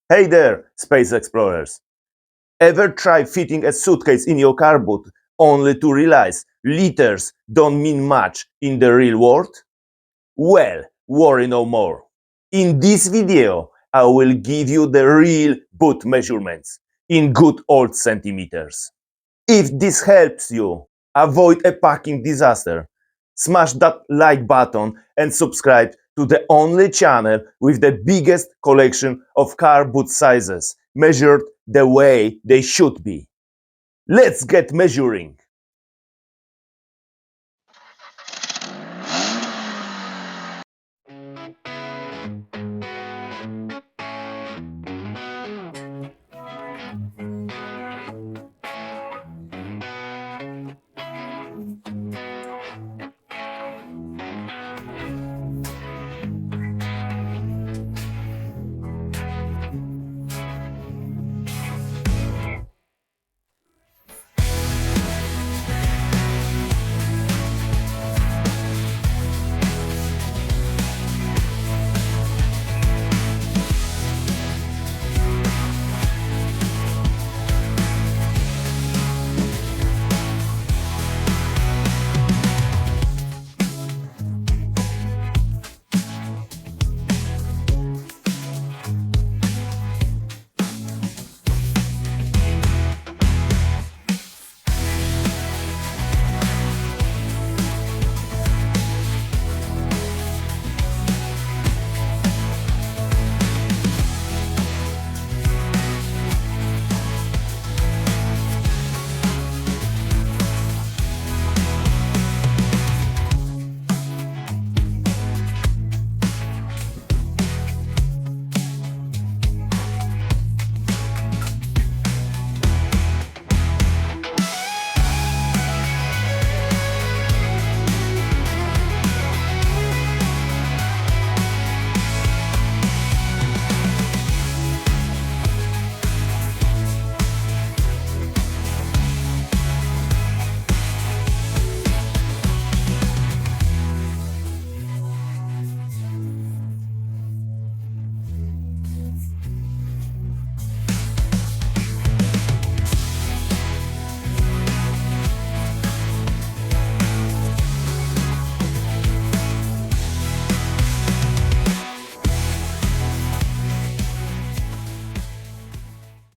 Hey there, space explorers! Ever try fitting a suitcase in your car boot only to realize liters don't mean much in the real world? Well, worry no more. In this video, I will give you the real boot measurements in good old centimeters. If this helps you avoid a packing disaster, smash that like button and subscribe to the only channel with the biggest collection of car boot sizes measured the way they should be. Let's get measuring!